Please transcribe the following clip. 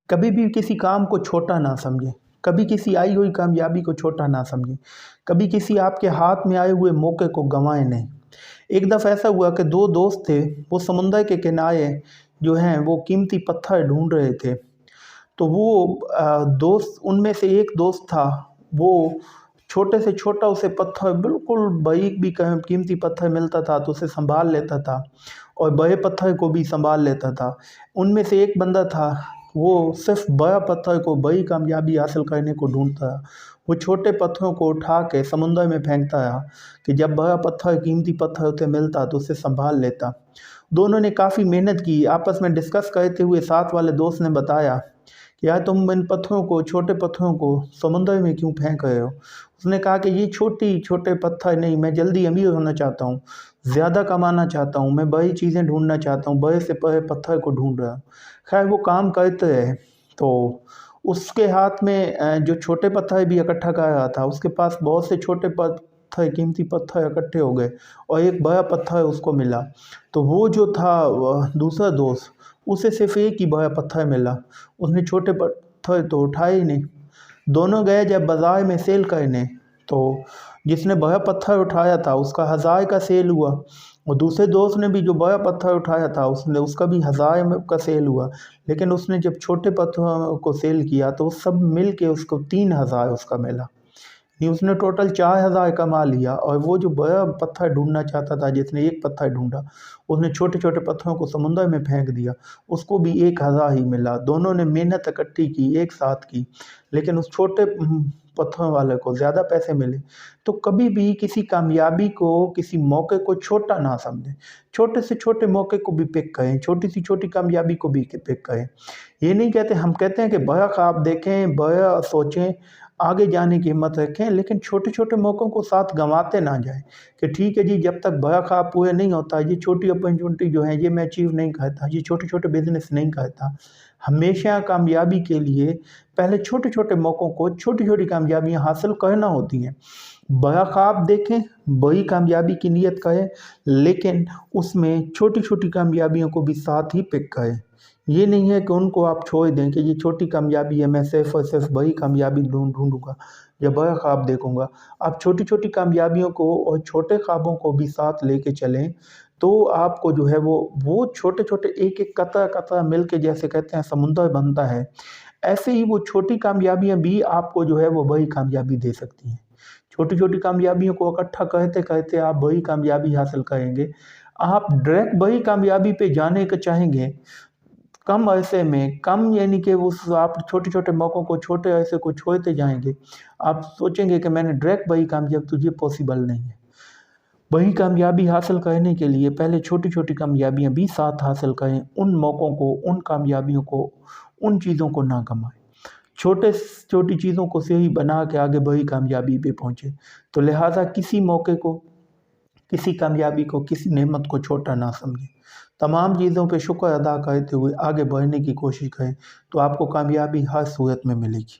कभी भी किसी काम को छोटा ना समझें, कभी किसी आई हुई कामयाबी को छोटा ना समझें, कभी किसी आपके हाथ में आए हुए मौके को गंवाएं नहीं। एक दफ़ा ऐसा हुआ कि दो दोस्त थे, वो समुंदर के किनारे जो हैं वो कीमती पत्थर ढूंढ रहे थे। तो वो दोस्त, उनमें से एक दोस्त था, वो छोटे से छोटा उसे पत्थर, बिल्कुल बारीक भी कीमती पत्थर मिलता था तो उसे संभाल लेता था और बड़े पत्थर को भी संभाल लेता था। उनमें से एक बंदा था, वो सिर्फ बड़ा पत्थर को, बड़ी कामयाबी हासिल करने को ढूंढता था। वो छोटे पत्थरों को उठा के समुंदर में फेंकता रहा कि जब बड़ा पत्थर, कीमती पत्थर उसे मिलता तो उसे संभाल लेता। दोनों ने काफ़ी मेहनत की। आपस में डिस्कस करते हुए साथ वाले दोस्त ने बताया कि यार तुम इन पत्थरों को, छोटे पत्थरों को समुंदर में क्यों फेंक रहे हो। उसने कहा कि ये छोटे पत्थर नहीं, मैं जल्दी अमीर होना चाहता हूँ, ज़्यादा कमाना चाहता हूँ, मैं बड़ी चीज़ें ढूंढना चाहता हूँ, बड़े से बड़े पत्थर को ढूंढ रहा हूँ। खैर वो काम करते रहे तो उसके हाथ में जो छोटे पत्थर भी इकट्ठा कर रहा था, उसके पास बहुत से छोटे पत्थर, कीमती पत्थर इकट्ठे हो गए और एक बड़ा पत्थर उसको मिला। तो वो जो था दूसरा दोस्त, उसे सिर्फ एक ही बड़ा पत्थर मिला, उसने छोटे पत्थर तो उठाए ही नहीं। दोनों गए जब बाज़ार में सेल करने, तो जिसने बड़ा पत्थर उठाया था उसका 1000 का सेल हुआ और दूसरे दोस्त ने भी जो बड़ा पत्थर उठाया था उसका भी 1000 का सेल हुआ। लेकिन उसने जब छोटे पत्थरों को सेल किया तो सब मिल के उसको 3000 उसका मिला। ये उसने टोटल 4000 कमा लिया और वो जो बड़ा पत्थर ढूंढना चाहता था, जिसने एक पत्थर ढूंढा, उसने छोटे छोटे पत्थरों को समुंदर में फेंक दिया, उसको भी 1000 ही मिला। दोनों ने मेहनत इकट्ठी की, एक साथ की, लेकिन उस छोटे पत्थरों वाले को ज़्यादा पैसे मिले। तो कभी भी किसी कामयाबी को, किसी मौके को छोटा ना समझें। छोटे से छोटे मौके को भी पिक करें, छोटी सी छोटी कामयाबी को भी पिक करें। ये नहीं कहते, हम कहते हैं कि बड़ा ख्वाब देखें, बड़ा सोचें, आगे जाने की हिम्मत रखें, लेकिन छोटे छोटे मौक़ों को साथ गंवाते ना जाएं कि ठीक है जी, जब तक बड़ा ख्वाब पूरे नहीं होता, ये छोटी अपॉर्चुनिटी जो है ये मैं अचीव नहीं करता, ये छोटे छोटे बिजनेस नहीं करता। हमेशा कामयाबी के लिए पहले छोटे छोटे मौक़ों को, छोटी छोटी कामयाबियाँ हासिल करना होती हैं। बड़ा ख्वाब देखें, बड़ी कामयाबी की नीयत करें, लेकिन उसमें छोटी छोटी कामयाबियों को भी साथ ही पिक करें। ये नहीं है कि उनको आप छोड़ दें कि ये छोटी कामयाबी है, मैं सिर्फ और सिर्फ बड़ी कामयाबी ढूंढूंगा या बड़ा ख्वाब देखूंगा। आप छोटी छोटी कामयाबियों को और छोटे ख्वाबों को भी साथ लेके चलें, तो आपको जो है वो छोटे छोटे एक एक कतरा कतरा मिल के, जैसे कहते हैं समुंदर बनता है, ऐसे ही वो छोटी कामयाबियाँ भी आपको जो है वो बड़ी कामयाबी दे सकती हैं। छोटी छोटी कामयाबियों को इकट्ठा करते करते आप बड़ी कामयाबी हासिल करेंगे। आप डायरेक्ट बड़ी कामयाबी पे जाने का चाहेंगे कम अरसे में, कम यानी कि उस आप छोटे छोटे मौक़ों को, छोटे अरसे को छोड़ते जाएंगे, आप सोचेंगे कि मैंने डायरेक्ट बड़ी कामयाबी, तो ये पॉसिबल नहीं है। बड़ी कामयाबी हासिल करने के लिए पहले छोटी छोटी कामयाबियाँ भी साथ हासिल करें। उन मौक़ों को, उन कामयाबियों को, उन चीज़ों को ना गंवाएं। छोटी चीज़ों को से ही बना के आगे बड़ी कामयाबी पे पहुँचे। तो लिहाजा किसी मौके को, किसी कामयाबी को, किसी नेमत को छोटा ना समझें। तमाम चीज़ों पे शुक्र अदा करते हुए आगे बढ़ने की कोशिश करें, तो आपको कामयाबी हर सूरत में मिलेगी।